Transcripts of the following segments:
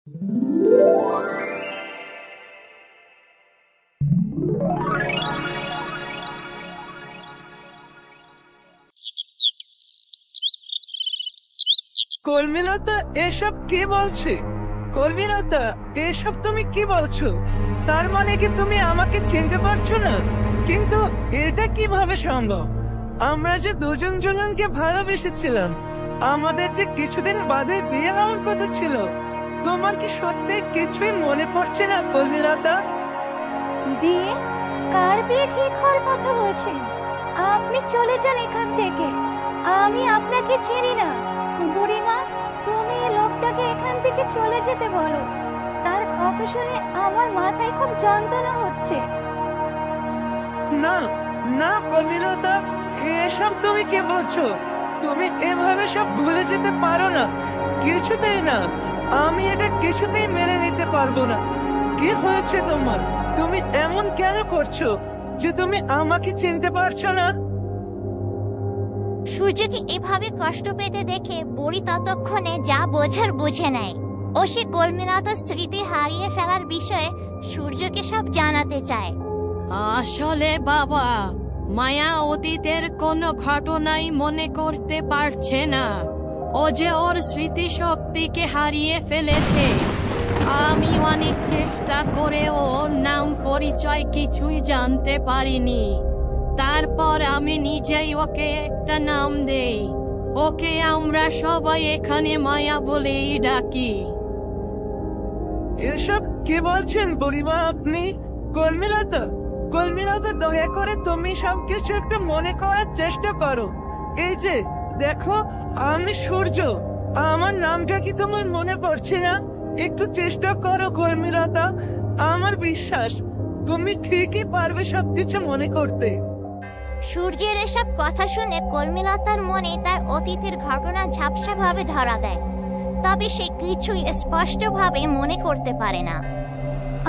কর্মীলতা এসব কি বলছে? কর্মীলতা এসব তুমি কি বলছো? তার মানে কি তুমি আমাকে চিনতে পারছো না? কিন্তু এটা কিভাবে সম্ভব? আমরা যে দুজন দুজনকে ভালোবেসেছিলাম, আমাদের যে কিছুদিন বাদে বিয়ে হওয়ার কথা ছিল, তোমার কি সত্যি কিছুই মনে পড়ছে না কর্মীলতা? বিয়ে? কার বিয়ে ঠিক হওয়ার কথা বলছেন? আপনি চলে যান এখান থেকে। আমি আপনাকে চিনি না। বুড়িমা, তুমি এই লোকটাকে এখান থেকে চলে যেতে বলো। তার কথা শুনে আমার মাথায় খুব যন্ত্রণা হচ্ছে। না না কর্মীলতা, এসব তুমি কি বলছো? তুমি এভাবে সব ভুলে যেতে পারো না, কিছুতেই না। আমি এটা কিছুতেই মেনে নিতে পারবো না। কি হয়েছে তোমার? তুমি এমন কেন করছো যে তুমি আমাকে চিনতে পারছো না? সূর্যকে এভাবে কষ্ট পেতে দেখে বুড়ি ততক্ষণে যা বোঝার বুঝে নেয়। ও সে কর্মীলতার স্মৃতি হারিয়ে ফেলার বিষয়ে সূর্যকে সব জানাতে চায়। আসলে বাবা, মায়া অতীতের কোনো ঘটনাই মনে করতে পারছে না। ও যে ওর স্মৃতিশক্তিকে হারিয়ে ফেলেছে। আমি অনেক চেষ্টা করে ওর নাম পরিচয় কিছুই জানতে পারিনি। তারপর আমি নিজেই ওকে একটা নাম দেই। ওকে আমরা সবাই এখানে মায়া বলেই ডাকি। এসব কি বলছেন বুড়িমা আপনি? কর্মীলতা, কর্মীলতা, দয়া করে তুমি সবকিছু একটু মনে করার চেষ্টা করো। এই যে দেখো, আমি সূর্য। আমার নামটা কি তোমার মনে পড়ছে না? একটু চেষ্টা করো কর্মীলতা। আমার বিশ্বাস তুমি ঠিকই পারবে সবকিছু মনে করতে। সূর্যের এসব কথা শুনে কর্মীলতার মনে তার অতীতের ঘটনা ঝাপসাভাবে ধরা দেয়, তবে সে কিছুই স্পষ্টভাবে মনে করতে পারে না।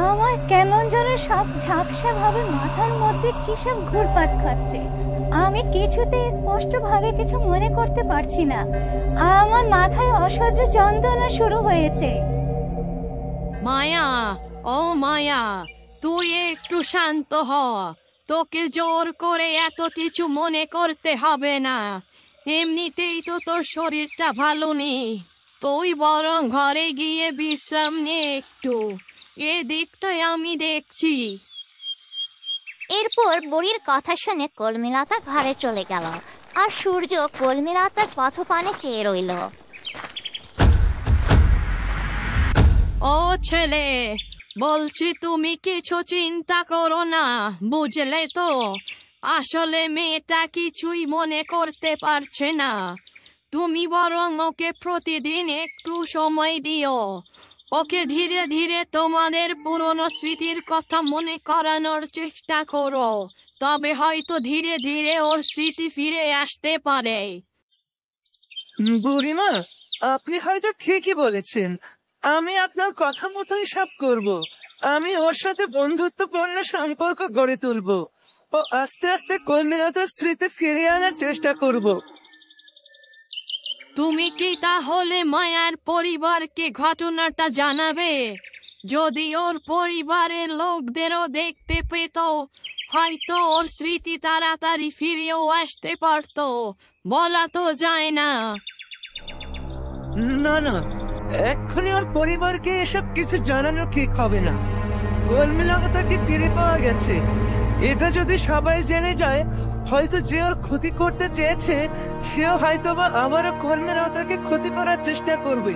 আমার কেমন যেন সব ঝাপসা ভাবে মাথার মধ্যে কি সব ঘুরপাক খাচ্ছে। আমি কিছুতেই স্পষ্টভাবে কিছু মনে করতে পারছি না। আমার মাথায় অসহ্য যন্ত্রণা শুরু হয়েছে। মায়া, ও মায়া, তুই একটু শান্ত হ। তোকে জোর করে এত কিছু মনে করতে হবে না। এমনিতেই তো তোর শরীরটা ভালো নেই। তুই বরং ঘরে গিয়ে বিশ্রাম নে একটু। এদিকটাই আমি দেখছি। এরপর বুড়ির কথা শুনে কর্মীলতা ঘরে চলে গেল, আর সূর্য কর্মীলতার পথপানে চেয়ে রইল। ও ছেলে, বলছি তুমি কিছু চিন্তা করো না, বুঝলে তো? আসলে মেয়েটা কিছুই মনে করতে পারছে না। তুমি বরং ওকে প্রতিদিন একটু সময় দিও। ওকে ধীরে ধীরে তোমাদের পুরনো স্মৃতির কথা মনে করানোর চেষ্টা করো। তবে হয়তো ধীরে ধীরে ওর স্মৃতি ফিরে আসতে পারে। বুড়িমা, আপনি হয়তো ঠিকই বলেছেন। আমি আপনার কথা মতোই সব করব। আমি ওর সাথে বন্ধুত্বপূর্ণ সম্পর্ক গড়ে তুলব ও আস্তে আস্তে কর্মীলতার স্মৃতি ফিরিয়ে আনার চেষ্টা করব। তুমি কি তাহলে মায়ার পরিবারকে ঘটনাটা জানাবে? যদি ওর পরিবারের লোকদেরও দেখতে পেত, হয়তো ওর স্মৃতি তাড়াতাড়ি ফিরেও আসতে পারত। বলা তো যায় না। না না, এক্ষুনি ওর পরিবারকে এসব কিছু জানানো ঠিক হবে না। কর্মীলতাকে ফিরে পাওয়া গেছে, এটা যদি সবাই জেনে যায়, হয়তো যে ওর ক্ষতি করতে চেয়েছে সেও হয়তোবা আবারও কর্মীলতাকে ক্ষতি করার চেষ্টা করবে।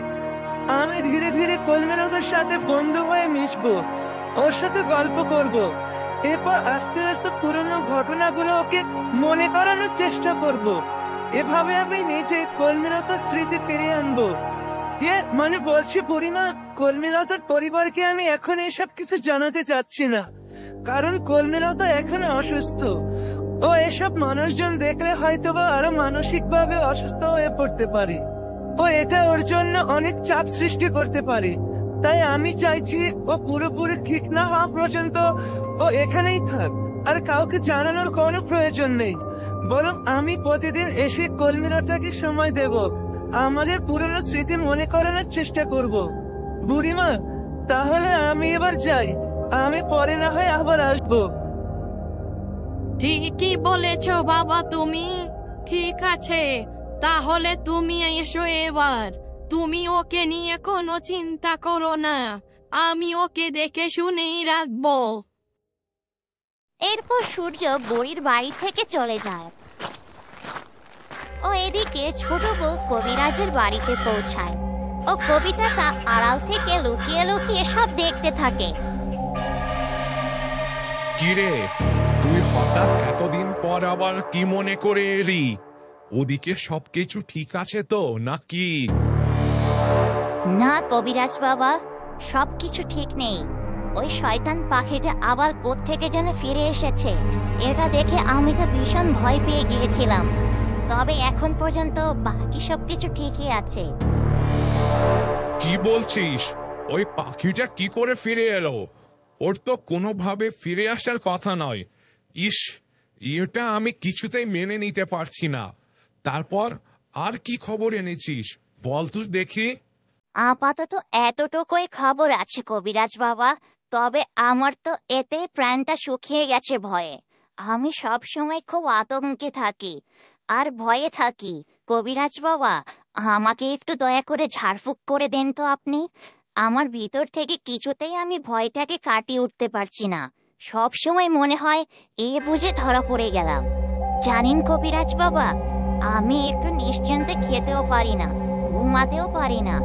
আমি ধীরে ধীরে কর্মীলতার সাথে বন্ধু হয়ে মিশবো, ওর সাথে গল্প করব। এরপর আস্তে আস্তে পুরনো ঘটনাগুলো ওকে মনে করানোর চেষ্টা করব। এভাবে আমি নিজে কর্মীলতার স্মৃতি ফিরিয়ে আনবো। মানে বলছি বুড়িমা, কর্মীলতার পরিবারকে আমি এখন এসব কিছু জানাতে চাচ্ছি না, কারণ কর্মীলতা এখন অসুস্থ। ও এসব মানুষজন দেখলে হয়তোবা আরো মানসিকভাবে অসুস্থ হয়ে পড়তে পারে। ও এটা ওর জন্য অনেক চাপ সৃষ্টি করতে পারে। তাই আমি চাইছি ও পুরোপুরি ঠিক না হওয়া পর্যন্ত ও এখানেই থাক, আর কাউকে জানানোর কোনো প্রয়োজন নেই। বরং আমি প্রতিদিন এসে কর্মীলতাকে সময় দেব, আমাদের পুরনো স্মৃতি মনে করানোর চেষ্টা করব। বুড়িমা, তাহলে আমি এবার যাই, আমি পরে না হয় আবার আসবো। ঠিকই বলেছ বাবা তুমি। ঠিক আছে, তাহলে তুমি এসো এবার। তুমি ওকে নিয়ে কোনো চিন্তা করো না, আমি ওকে দেখে শুনেই রাখবো। এরপর সূর্য বুড়ির বাড়ি থেকে চলে যায়। ও এদিকে ছোট বউ কবিরাজের বাড়িতে পৌঁছায়। ও কবিতাটা আড়াল থেকে লুকিয়ে লুকিয়ে সব দেখতে থাকে। কিরে, তুই হঠাৎ এতদিন পর আবার কি মনে করে এলি? ওদিকে সবকিছু ঠিক আছে তো নাকি? না কবিরাজ বাবা, সবকিছু ঠিক নেই। ওই শয়তান পাখিটা আবার কোত্থেকে যেন ফিরে এসেছে। এটা দেখে আমি তো ভীষণ ভয় পেয়ে গিয়েছিলাম। তবে এখন পর্যন্ত বাকি সবকিছু ঠিকই আছে। কি বলছিস? ওই পাখিটা কি করে ফিরে এলো? ওর তো কোনোভাবে ফিরে আসার কথা নয়। ইস, এটা আমি কিছুতেই মেনে নিতে পারছি না। তারপর আর কি খবর এনেছিস বল তুই দেখি। আপাতত এতটুকুই খবর আছে কবিরাজ বাবা। তবে আমার তো এতে প্রাণটা শুকিয়ে গেছে ভয়ে। আমি সব সময় খুব আতঙ্কে থাকি আর ভয়ে থাকি। কবিরাজ বাবা, আমাকে একটু দয়া করে ঝাড়ফুঁক করে দেন তো আপনি। আমার ভিতর থেকে কিছুতেই আমি ভয়টাকে কাটিয়ে উঠতে পারছি না। সব সময় মনে হয় এ বুঝে ধরা পড়ে গেলাম। জানেন কবিরাজ বাবা, আমি একটু নিশ্চিন্তে খেতেও পারি না, ঘুমাতেও পারি না।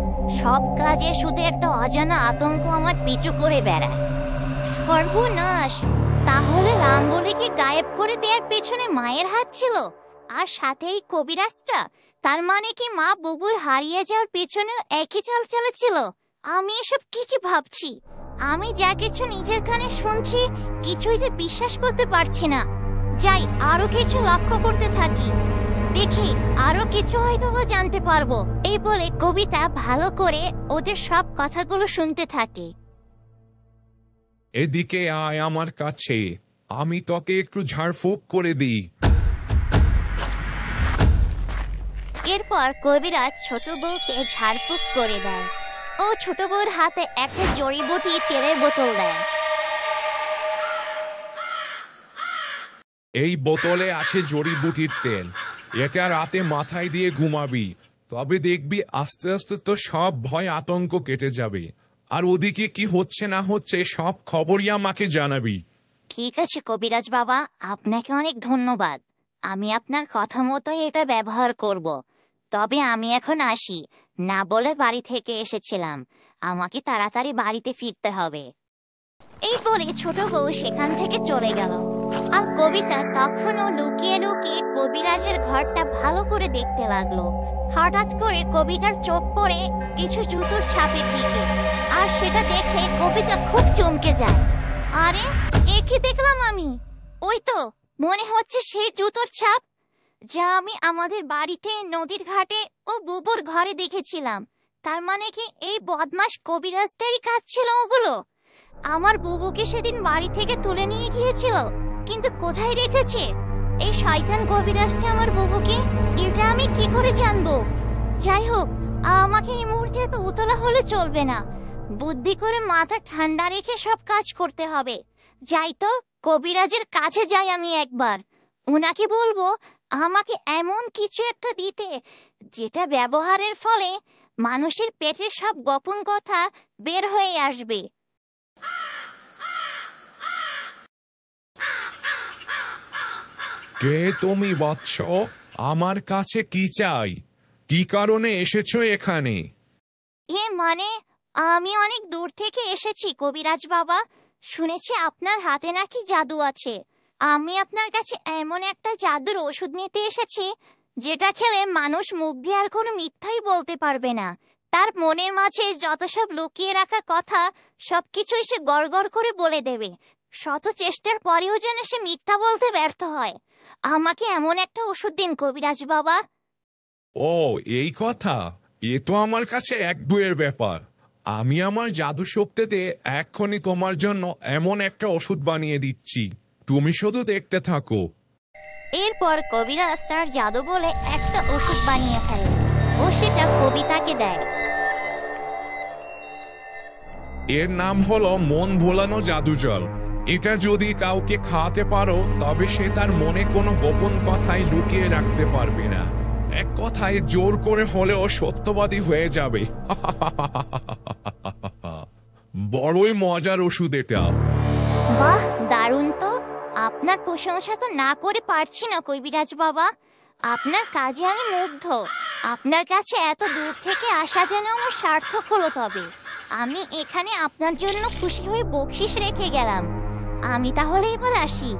সব কাজে শুধু একটা অজানা আতঙ্ক আমার পিছু করে বেড়ায়। সর্বনাশ! তাহলে রাঙ্গুলিকে গায়েব করে দেওয়ার পেছনে মায়ের হাত ছিল, আর সাথে এই কবিরাজটা। তার মানে কি মা বুবুর হারিয়ে যাওয়ার পেছনেও একই চাল চলেছিল? আমি এসব কি ভাবছি? আমি যা কিছু নিজের কানে শুনছি, কিছুই যে বিশ্বাস করতে পারছি না। যাই, আরো কিছু লক্ষ্য করতে থাকি, দেখি আরো কিছু হয়তো জানতে পারবো। এই বলে কবিতা ভালো করে ওদের সব কথাগুলো শুনতে থাকে। এদিকে আয় আমার কাছে, আমি তোকে একটু ঝাড়ফুঁক করে দিই। এরপর কবিরাজ ছোট বউকে ঝাড়ফুঁক করে দেয়। ও ছোট বউর হাতে একটা জড়িবুটি তেলের বোতল দেয়। এই বোতলে আছে জড়িবুটির তেল। এটা রাতে মাথায় দিয়ে ঘুমাবি, তবে দেখবি আস্তে আস্তে তো সব ভয় আতঙ্ক কেটে যাবে। আর ওদিকে কি হচ্ছে না হচ্ছে সব খবরই আমাকে জানাবি। ঠিক আছে কবিরাজ বাবা, আপনাকে অনেক ধন্যবাদ। আমি আপনার কথা মতো এটা ব্যবহার করব। তবে আমি এখন আসি, না বলে বাড়ি থেকে এসেছিলাম। আমাকে তাড়াতাড়ি বাড়িতে ফিরতে হবে। এই বলে ছোট বউ সেখান থেকে চলে গেল। আর কবিতা তখনও লুকিয়ে লুকিয়ে কবিরাজের ঘরটা ভালো করে দেখতে লাগলো। হঠাৎ করে কবিতার চোখ পড়ে কিছু জুতোর ছাপের দিকে, আর সেটা দেখে কবিতা খুব চমকে যায়। আরে, এ কি দেখলাম আমি? ওই তো মনে হচ্ছে সেই জুতোর ছাপ, যা আমি আমাদের বাড়িতে, নদীর ঘাটে ও বুবুর ঘরে দেখেছিলাম। তার মানে কি এই বদমাশ কবিরাজটারই কাজ ছিল ওগুলো? আমার বুবুকে সেদিন বাড়ি থেকে তুলে নিয়ে গিয়েছিল, কিন্তু কোথায় রেখেছে এই শয়তান কবিরাজটা আমার বুবুকে? এটা আমি কি করে জানবো? যাই হোক, আমাকে এই মুহূর্তে এত উতলা হলে চলবে না। বুদ্ধি করে মাথা ঠান্ডা রেখে সব কাজ করতে হবে। যাই তো, কবিরাজের কাছে যাই আমি একবার। উনাকে বলবো আমাকে এমন কিছু একটা দিতে, যেটা ব্যবহারের ফলে মানুষের পেটের সব গোপন কথা বের হয়ে আসবে। কে তুমি বৎস? আমার কাছে কি চাই? কি কারণে এসেছো এখানে? মানে আমি অনেক দূর থেকে এসেছি কবিরাজ বাবা। শুনেছি আপনার হাতে নাকি জাদু আছে। আমি আপনার কাছে এমন একটা জাদুর ওষুধ নিতে এসেছি, যেটা খেলে মানুষ মুখ দিয়ে আর কোনো মিথ্যাই বলতে পারবে না। তার মনের মাঝে যত সব লুকিয়ে রাখা কথা, সবকিছুই সে গড়গড় করে বলে দেবে। শত চেষ্টার পরেও যেন সে মিথ্যা বলতে ব্যর্থ হয়। আমাকে এমন একটা ওষুধ দিন কবিরাজ বাবা। ও, এই কথা? এ তো আমার কাছে এক দুয়ের ব্যাপার। আমি আমার জাদু শক্তিতে এক্ষুনি তোমার জন্য এমন একটা ওষুধ বানিয়ে দিচ্ছি, তুমি শুধু দেখতে থাকো। এরপর কবিরাজ তার জাদু বলে একটা ওষুধ বানিয়ে ফেলে ও সেটা কবিতাকে দেয়। এর নাম হলো মন ভোলানো জাদু জল। এটা যদি কাউকে খাওয়াতে পারো তবে সে তার মনে কোনো গোপন কথাই লুকিয়ে রাখতে পারবে না। এক কথায় জোর করে হলেও সত্যবাদী হয়ে যাবে। বড়ই মজার ওষুধ এটা। বাহ, দারুণ তো। আপনার প্রশংসা তো না করে পারছি না কবিরাজ বাবা। আপনার কাজে আমি মুগ্ধ। আপনার কাছে এত দূর থেকে আসা যেন আমার সার্থক হলো। তবে আমি এখানে আপনার জন্য খুশি হয়ে বকশিশ রেখে গেলাম। আমি তাহলে এবার আসি।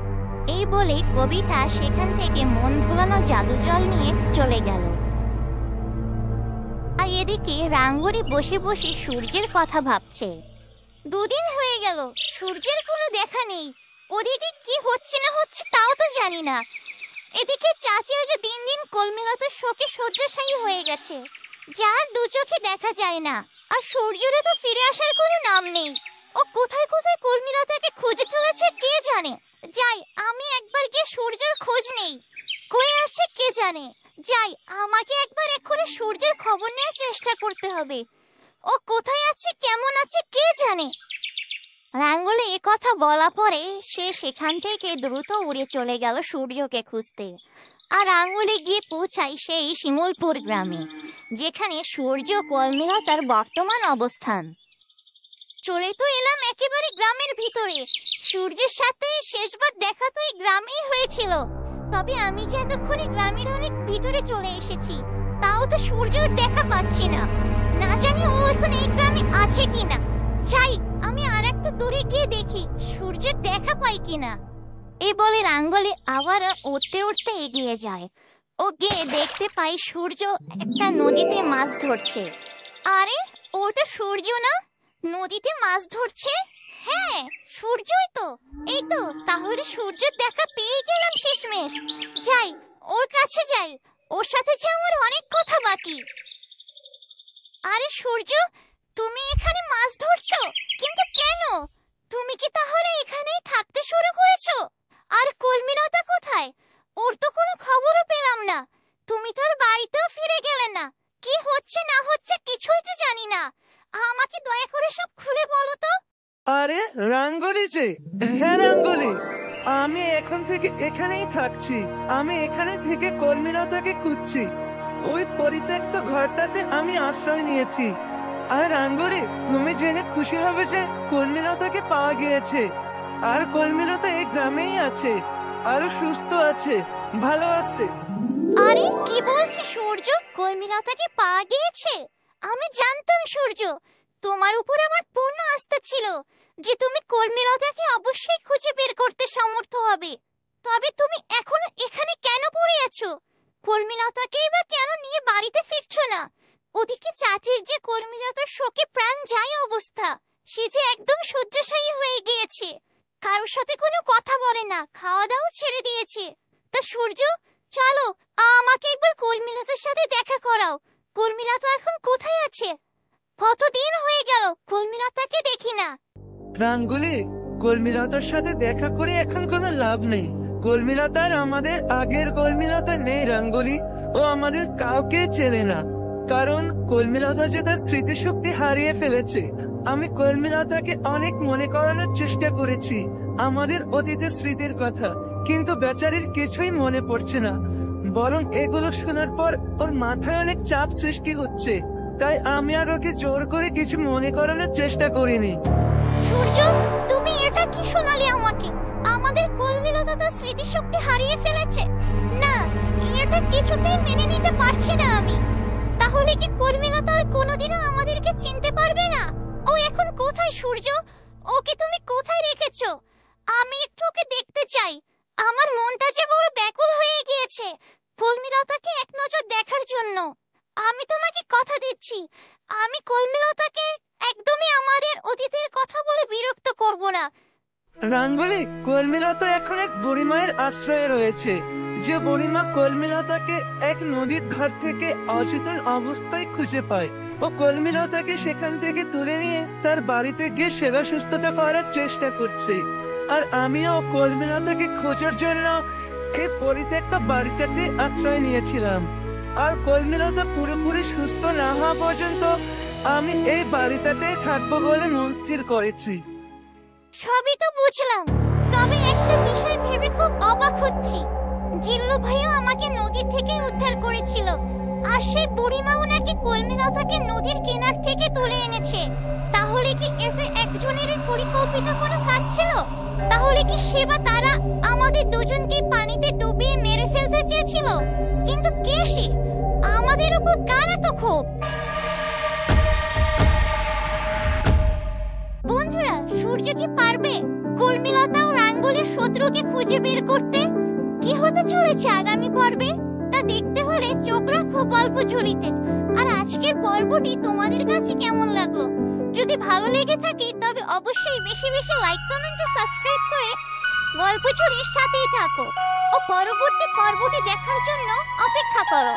এই বলে কবিতা সেখান থেকে মন ভুলানো জাদু জল নিয়ে চলে গেল। আর এদিকে রাঙ্গুরি বসে বসে সূর্যের কথা ভাবছে। দুদিন হয়ে গেল, সূর্যের কোনো দেখা নেই। ওদিকে কি হচ্ছে না হচ্ছে তাও তো জানি না। এদিকে চাচিও যে দিন দিন কলমিলতার শোকে শয্যাশায়ী হয়ে গেছে, যার দু চোখে দেখা যায় না। আর সূর্যরে তো ফিরে আসার কোনো নাম নেই। ও কোথায় কোথায় কলমিলতাকে খুঁজে চলেছে কে জানে। যাই, আমি একবার গিয়ে সূর্যের খোঁজ নেই। কই আছে কে জানে। যাই, আমাকে একবার এক্ষুনি সূর্যের খবর নেওয়ার চেষ্টা করতে হবে। ও কোথায় আছে, কেমন আছে কে জানে। রাঙ্গুলি এ কথা বলা পরে সে সেখান থেকে দ্রুত উড়ে চলে গেল সূর্যকে খুঁজতে। আর রাঙ্গুলি গিয়ে পৌঁছায় সেই শিমুলপুর গ্রামে, যেখানে সূর্য কলমিলতার বর্তমান অবস্থান। চলে তো এলাম একেবারে গ্রামের ভিতরে। সূর্যের সাথে শেষবার দেখা তো এই গ্রামেই হয়েছিল। তবে আমি যে এতক্ষণে গ্রামের অনেক ভিতরে চলে এসেছি, তাও তো সূর্যের দেখা পাচ্ছি না। না জানি ও এখন এই গ্রামে আছে কিনা। যাই, আমি আর একটু দূরে গিয়ে দেখি সূর্যের দেখা পাই কিনা। এই বলে রাঙ্গুলি আবার উঠতে উঠতে এগিয়ে যায়। ও গিয়ে দেখতে পাই সূর্য একটা নদীতে মাছ ধরছে। আরে, ওটা সূর্য না, নদীতে মাছ ধরছে? হ্যাঁ, সূর্যই তো। এই তো, তাহলে সূর্যের দেখা পেয়ে গেলাম শেষমেশ। যাই, ওর কাছে যাই, ওর সাথে যে আমার অনেক কথা বাকি। আরে সূর্য, তুমি এখানে মাছ ধরছো, কিন্তু কেন? তুমি কি তাহলে এখানেই থাকতে শুরু করেছো? আর কলমিলতা কোথায়? ওর তো কোনো খবরও পেলাম না। তুমি তো আর বাড়িতেও ফিরে গেলে না। কি হচ্ছে না হচ্ছে কিছুই তো জানি না। আমাকে দয়া করে সব খুলে বলো তো। আরে রাঙ্গুলি যে, হ্যাঁ রাঙ্গুলি, আমি এখন থেকে এখানেই থাকছি। আমি এখানে থেকে কলমিলতাকে খুঁজছি। ওই পরিত্যক্ত ঘরটাতে আমি আশ্রয় নিয়েছি। আর রাঙ্গুলি, তুমি জেনে খুশি হবে যে কলমিলতাকে পাওয়া গিয়েছে। আর কলমিলতা এই গ্রামেই আছে, আরো সুস্থ আছে, ভালো আছে। আরে কি বলছে সূর্য? কলমিলতাকে পাওয়া গিয়েছে? আমি জানতাম সূর্য, তোমার উপর আমার পূর্ণ আস্থা ছিল যে তুমি কলমিলতাকে অবশ্যই খুঁজে বের করতে সমর্থ হবে। তবে তুমি এখনো এখানে কেন পড়ে আছো? কলমিলতাকেই বা কেন নিয়ে বাড়িতে ফিরছো না? ওদিকে চাচির যে কলমিলতার শোকে প্রাণ যায় অবস্থা, সে যে একদম শয্যাশায়ী হয়ে গিয়েছে। কারোর সাথে কোনো কথা বলে না, খাওয়া দাওয়া ছেড়ে দিয়েছে। তা সূর্য, চলো আমাকে একবার কলমিলতার সাথে দেখা করাও। কলমিলতা এখন কোথায় আছে? কতদিন হয়ে গেল কলমিলতাকে দেখি না। রাঙ্গুলি, কলমিলতার সাথে দেখা করে এখন কোনো লাভ নেই। কলমিলতার আমাদের আগের কলমিলতা নেই রাঙ্গুলি। ও আমাদের কাউকে চেনে না, কারণ কলমিলতা যে তার স্মৃতিশক্তি হারিয়ে ফেলেছে। আমি কলমিলতাকে অনেক মনে করানোর চেষ্টা করেছি আমাদের অতীতের স্মৃতির কথা, কিন্তু বেচারির কিছুই মনে পড়ছে না। বরং এগুলো শোনার পর ওর মাথায় অনেক চাপ সৃষ্টি হচ্ছে। তাই আমি আর ওকে জোর করে কিছু মনে করানোর চেষ্টা করিনি। সূর্য, তুমি এটা কি শোনালে আমাকে? আমাদের কলমিলতা তার স্মৃতিশক্তি হারিয়ে ফেলেছে? না, এটা কিছুতেই মেনে নিতে পারছি না আমি। তাহলে কি কলমিলতা আর কোনোদিনও আমাদেরকে চিনতে পারবে না? ও এখন কোথায় সূর্য? ওকে তুমি কোথায় রেখেছো? আমি একটু ওকে দেখতে চাই। আমার মনটা যে বড় ব্যাকুল হয়ে গিয়েছে কলমিলতাকে এক নজর দেখার জন্য। আমি তোমাকে কথা দিচ্ছি, আমি কলমিলতাকে একদমই আমাদের অতীতের কথা বলে বিরক্ত করব না। রাঙ্গুলি, কলমিলতা এখন এক বুড়িমায়ের আশ্রয়ে রয়েছে। যে বুড়িমা কলমিলতাকে এক নদীর ধার থেকে অচেতন অবস্থায় খুঁজে পায়। ও কলমিলতাকে সেখান থেকে তুলে নিয়ে তার বাড়িতে গিয়ে সেবা সুস্থতা করার চেষ্টা করছে। আর আমিও কলমিলতাকে খোঁজার জন্য এই পরিত্যক্ত বাড়িটাতে আশ্রয় নিয়েছিলাম। আর কলমিলতা পুরোপুরি সুস্থ না হওয়া পর্যন্ত আমি এই বাড়িটাতেই থাকবো বলে মন স্থির করেছি। সবই তো বুঝলাম, তবে একটা বিষয় ভেবে খুব অবাক হচ্ছি। জিল্লু ভাইও আমাকে নদীর থেকে উদ্ধার করেছিল, আর সেই বুড়িমাও নাকি কলমিলতাকে নদীর কিনার থেকে তুলে এনেছে। তাহলে কি এটা একজনের পরিকল্পিত কোনো কাজ ছিল? তাহলে কি সেবা তারা আমাদের দুজনকে পানিতে ডুবিয়ে মেরে ফেলতে চেয়েছিল? কিন্তু কে সে? আমাদের উপর কার এত ক্ষোভ? বন্ধুরা, সূর্য কি পারবে কলমিলতা ও রাঙ্গুলের শত্রুকে খুঁজে বের করতে? কি হতে চলেছে আগামী পর্বে তা দেখতে হলে চোখ রাখো গল্প ঝুলিতে। আর আজকের পর্বটি তোমাদের কাছে কেমন লাগলো? যদি ভালো লেগে থাকে তবে অবশ্যই বেশি বেশি লাইক, কমেন্ট ও সাবস্ক্রাইব করে গল্প ঝুলির সাথেই থাকো ও পরবর্তী পর্বটি দেখার জন্য অপেক্ষা করো।